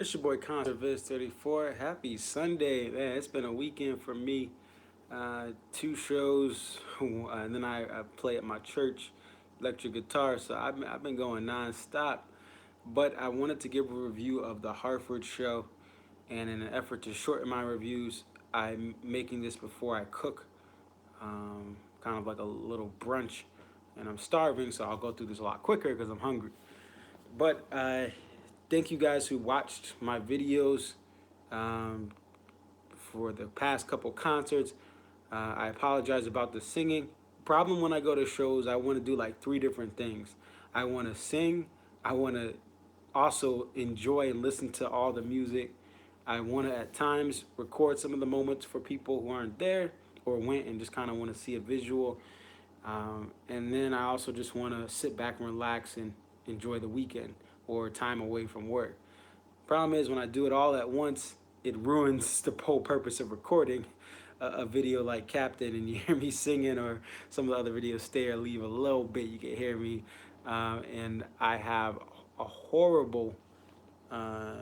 It's your boy Concert Viz 34. Happy Sunday, man! It's been a weekend for me. Two shows, and then I play at my church, electric guitar. So I've been going nonstop. But I wanted to give a review of the Hartford show, and in an effort to shorten my reviews, I'm making this before I cook, kind of like a little brunch. And I'm starving, so I'll go through this a lot quicker because I'm hungry. But thank you guys who watched my videos um, for the past couple concerts. I apologize about the singing. Problem when I go to shows, I want to do like three different things. I want to sing. I want to also enjoy and listen to all the music. I want to at times record some of the moments for people who aren't there or went and just kind of want to see a visual. And then I also just want to sit back and relax and enjoy the weekend or time away from work. Problem is, when I do it all at once, it ruins the whole purpose of recording a video like Captain, and you hear me singing, or some of the other videos stay or leave a little bit. You can hear me, and I have a horrible uh,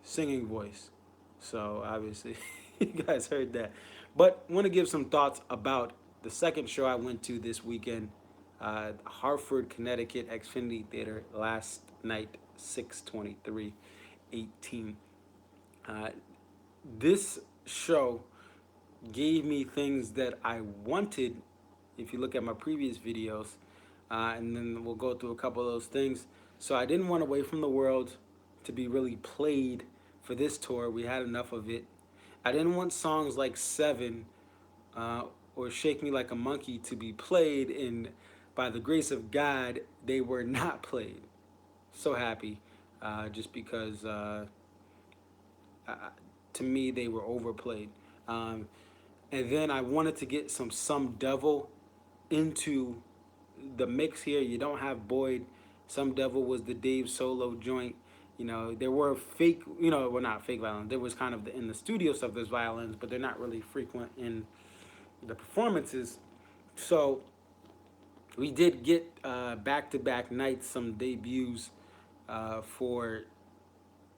singing voice. So obviously, you guys heard that. But I want to give some thoughts about the second show I went to this weekend, Hartford, Connecticut, Xfinity Theater last night, 6/23/18. Uh, this show gave me things that I wanted. If you look at my previous videos, and then we'll go through a couple of those things. So I didn't want Away from the World to be really played for this tour. We had enough of it. I didn't want songs like Seven uh, or Shake Me Like a Monkey to be played, and by the grace of God, they were not played. So happy, just because uh, to me they were overplayed. Um, and then I wanted to get some Devil into the mix here. You don't have Boyd. Some Devil was the Dave solo joint. You know, there were fake, well, not fake violins. There was kind of in the studio stuff, there's violins, but they're not really frequent in the performances. So we did get back to back nights, some debuts for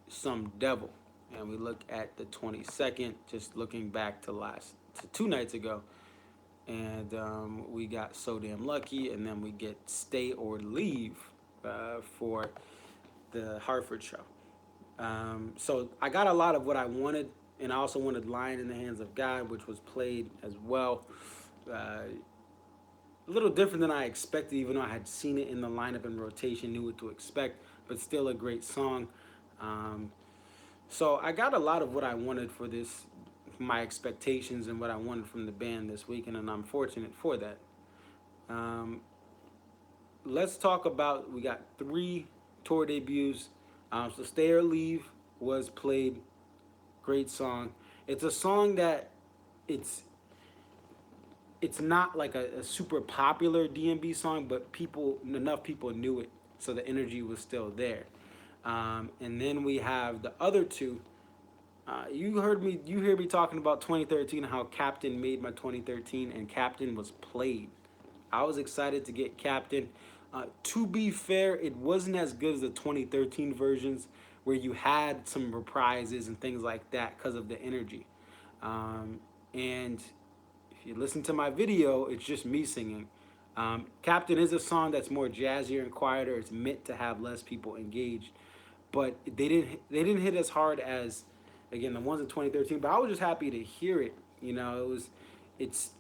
Some Devil. And we look at the 22nd, just looking back to 2 nights ago. And we got So Damn Lucky, and then we get Stay or Leave for the Hartford show. So I got a lot of what I wanted, and I also wanted Lion in the Hands of God, which was played as well. A little different than I expected, even though I had seen it in the lineup and rotation, knew what to expect, but still a great song. Um, so I got a lot of what I wanted for this, my expectations and what I wanted from the band this weekend, and I'm fortunate for that. Um, let's talk about, we got three tour debuts. So Stay or Leave was played, great song. It's a song that it's it's not like a super popular DMB song, but enough people knew it, so the energy was still there. And then we have the other two. You hear me talking about 2013, how Captain made my 2013, and Captain was played. I was excited to get Captain. To be fair, it wasn't as good as the 2013 versions, where you had some reprises and things like that because of the energy. And if you listen to my video, it's just me singing. Captain is a song that's more jazzier and quieter. It's meant to have less people engaged, but they didn't hit as hard as, again, the ones in 2013. But I was just happy to hear it. It was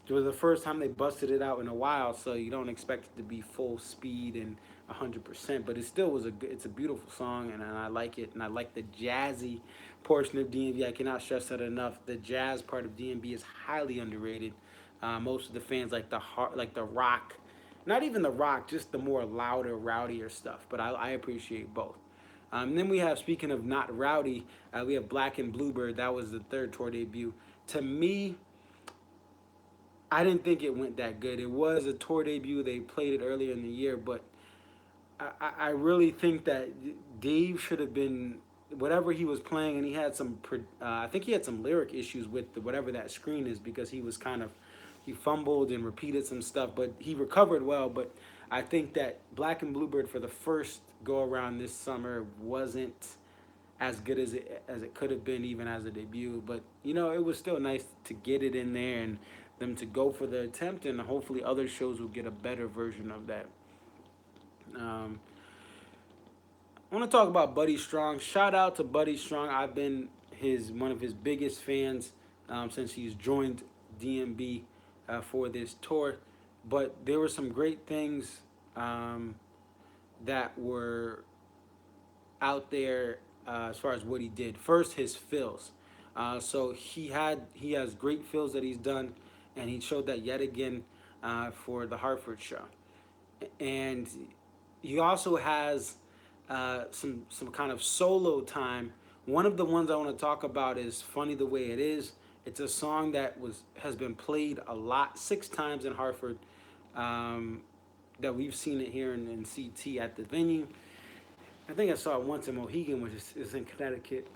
the first time they busted it out in a while, so you don't expect it to be full speed and 100%. But it still it's a beautiful song, and I like it, and I like the jazzy portion of DMV. I cannot stress that enough. The jazz part of DMV is highly underrated. Most of the fans like the rock, not even the rock, just the more louder, rowdier stuff. But I appreciate both. Then we have, speaking of not rowdy, we have Black and Bluebird. That was the third tour debut. To me, I didn't think it went that good. It was a tour debut. They played it earlier in the year, but I really think that Dave should have been whatever he was playing, and he had some. I think he had some lyric issues with whatever that screen is, because he fumbled and repeated some stuff, but he recovered well. But I think that Black and Bluebird for the first go around this summer wasn't as good as it could have been even as a debut. But you know, it was still nice to get it in there and them to go for the attempt, and hopefully other shows will get a better version of that. Um, I want to talk about Buddy Strong. Shout out to Buddy Strong. I've been his one of his biggest fans since he's joined DMB for this tour. But there were some great things um, that were out there as far as what he did. First, his fills. So he has great fills that he's done, and he showed that yet again for the Hartford show. And he also has some kind of solo time. One of the ones I want to talk about is "Funny the Way It Is." It's a song that has been played a lot, 6 times in Hartford. Um, that we've seen it here in CT at the venue. I think I saw it once in Mohegan, which is in Connecticut,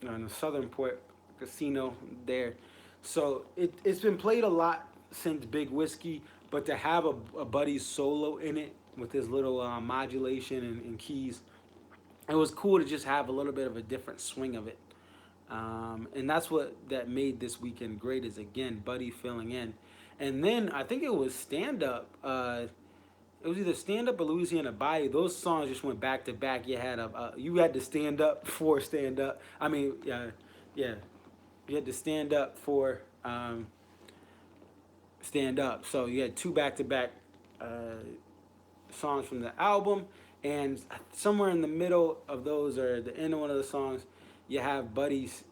in the Southern Port Casino there. So it's been played a lot since Big Whiskey, but to have a Buddy solo in it with his little modulation and keys, it was cool to just have a little bit of a different swing of it. And that's what that made this weekend great is, again, Buddy filling in. And then I think it was stand up. It was either stand up or Louisiana Bayou. Those songs just went back to back. You had to stand up for stand up. I mean, yeah, you had to stand up for stand up. So you had two back to back songs from the album, and somewhere in the middle of those, or the end of one of the songs, you have Buddy's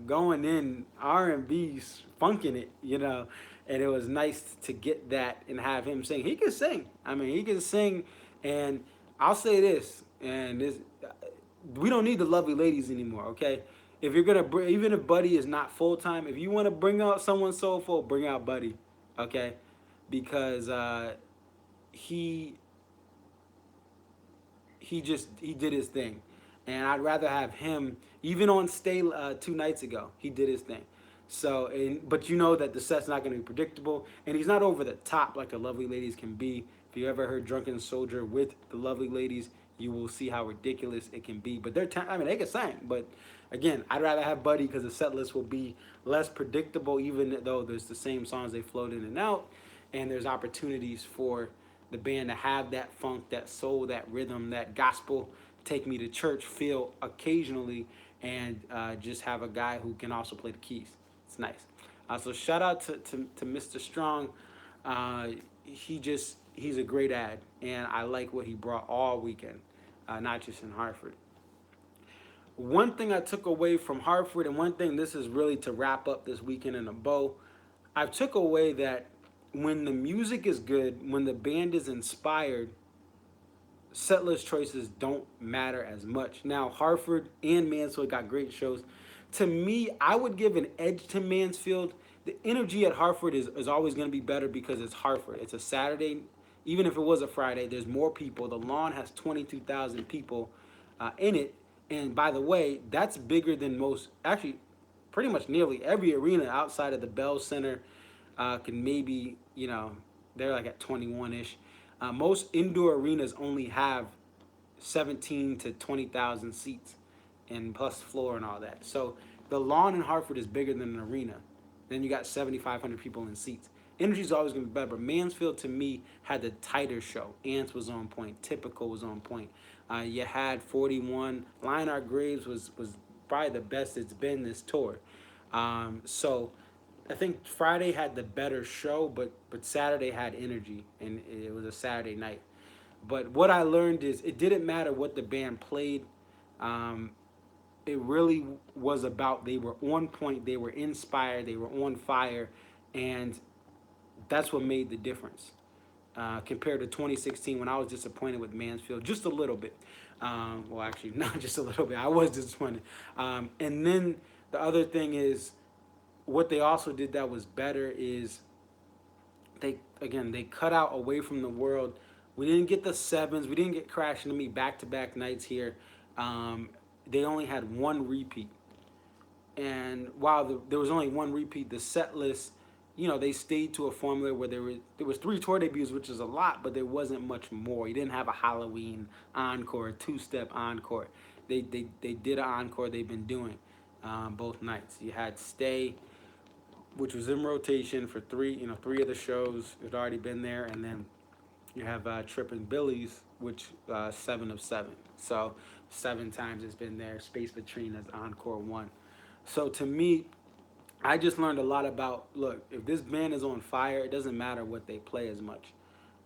going in R&B's funking it, you know, and it was nice to get that and have him sing. He can sing. I mean, he can sing, and I'll say this, and this, we don't need the lovely ladies anymore, okay? If you're gonna bring, even if Buddy is not full time, if you want to bring out someone soulful, bring out Buddy, okay? Because he he did his thing, and I'd rather have him. Even on Stay 2 nights ago, he did his thing. So, but you know that the set's not going to be predictable, and he's not over the top like the Lovely Ladies can be. If you ever heard Drunken Soldier with the Lovely Ladies, you will see how ridiculous it can be. But I mean, they can sing, but again, I'd rather have Buddy because the set list will be less predictable, even though there's the same songs they float in and out, and there's opportunities for the band to have that funk, that soul, that rhythm, that gospel, take me to church feel occasionally, and just have a guy who can also play the keys. It's nice. So shout out to Mr. Strong. He's a great ad, and I like what he brought all weekend, not just in Hartford. One thing I took away from Hartford, and one thing, this is really to wrap up this weekend in a bow, I took away that when the music is good, when the band is inspired, setlist choices don't matter as much. Now, Hartford and Mansfield got great shows. To me, I would give an edge to Mansfield. The energy at Hartford is always going to be better because it's Hartford. It's a Saturday. Even if it was a Friday, there's more people. The lawn has 22,000 people in it. And by the way, that's bigger than most, actually, pretty much nearly every arena outside of the Bell Center can maybe, they're like at 21-ish. Most indoor arenas only have 17 to 20,000 seats, and plus floor and all that. So the lawn in Hartford is bigger than an arena. Then you got 7,500 people in seats. Energy's always going to be better. But Mansfield, to me, had the tighter show. Ants was on point. Typical was on point. You had 41. Lionheart Graves was probably the best it's been this tour. So I think Friday had the better show, but Saturday had energy, and it was a Saturday night. But what I learned is it didn't matter what the band played. It really was about they were on point, they were inspired, they were on fire, and that's what made the difference compared to 2016 when I was disappointed with Mansfield just a little bit. Well, actually, not just a little bit. I was disappointed. And then the other thing is what they also did that was better is they cut out Away from the World. We didn't get the sevens. We didn't get Crashing to Me back-to-back nights here. They only had one repeat. And while there was only one repeat, the set list, they stayed to a formula where there was 3 tour debuts, which is a lot, but there wasn't much more. You didn't have a Halloween encore, a 2-step encore. they did an encore. They've been doing both nights. You had Stay, which was in rotation for three of the shows. It had already been there, and then you have Trippin' Billy's, which 7 of 7. So 7 times it's been there. Space Between as encore one. So to me, I just learned a lot about, look, if this band is on fire, it doesn't matter what they play as much.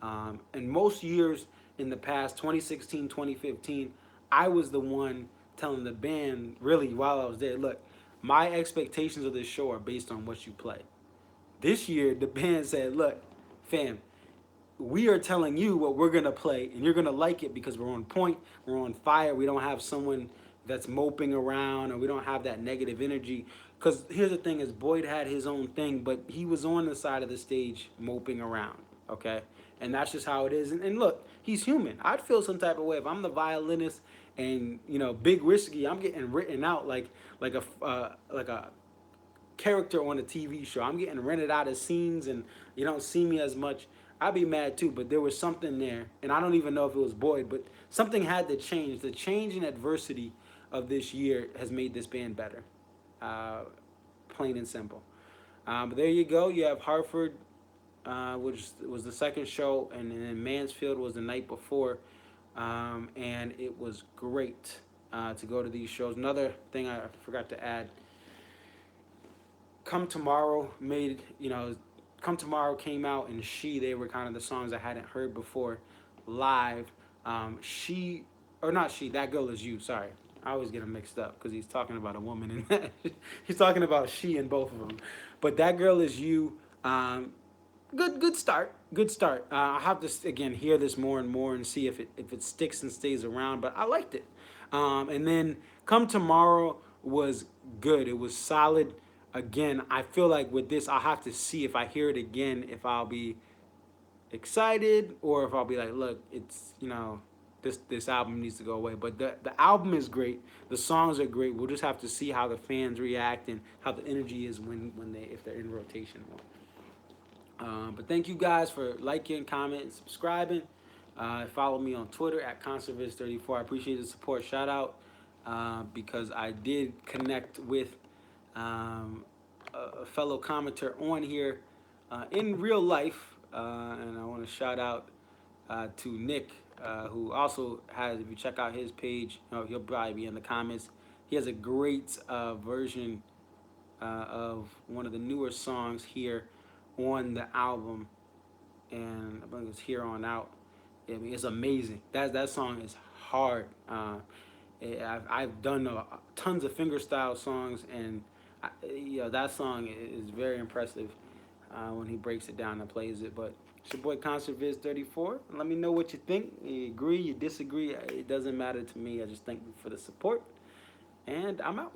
And most years in the past, 2016, 2015, I was the one telling the band, really, while I was there, look, my expectations of this show are based on what you play. This year, the band said, look, fam, we are telling you what we're gonna play, and you're gonna like it because we're on point, we're on fire. We don't have someone that's moping around, or we don't have that negative energy. Because here's the thing: is Boyd had his own thing, but he was on the side of the stage moping around. Okay, and that's just how it is. And look, he's human. I'd feel some type of way if I'm the violinist, and Big Whiskey, I'm getting written out like a character on a TV show. I'm getting rented out of scenes, and you don't see me as much. I'd be mad too, but there was something there, and I don't even know if it was Boyd, but something had to change. The change in adversity of this year has made this band better, uh, plain and simple. But there you go. You have Hartford, which was the second show, and then Mansfield was the night before, and it was great to go to these shows. Another thing I forgot to add: Come Tomorrow Come Tomorrow came out, and they were kind of the songs I hadn't heard before live. That Girl Is You, sorry. I always get them mixed up because he's talking about a woman and that. He's talking about she in both of them. But That Girl Is You, good start. Good start. I have to again hear this more and more and see if it sticks and stays around. But I liked it. And then Come Tomorrow was good. It was solid. Again, I feel like with this, I'll have to see if I hear it again, if I'll be excited or if I'll be like, look, it's this album needs to go away. But the album is great. The songs are great. We'll just have to see how the fans react and how the energy is if they're in rotation. But thank you guys for liking, commenting, subscribing. Follow me on Twitter at Conservist34. I appreciate the support. Shout out because I did connect with a fellow commenter on here in real life, and I want to shout out to Nick, who also has, if you check out his page, he'll probably be in the comments. He has a great version of one of the newer songs here on the album, and I think it's Here On Out. I mean, it's amazing. That song is hard. I've done tons of fingerstyle songs, and that song is very impressive when he breaks it down and plays it. But it's your boy ConcertViz34. Let me know what you think. You agree, you disagree. It doesn't matter to me. I just thank you for the support, and I'm out.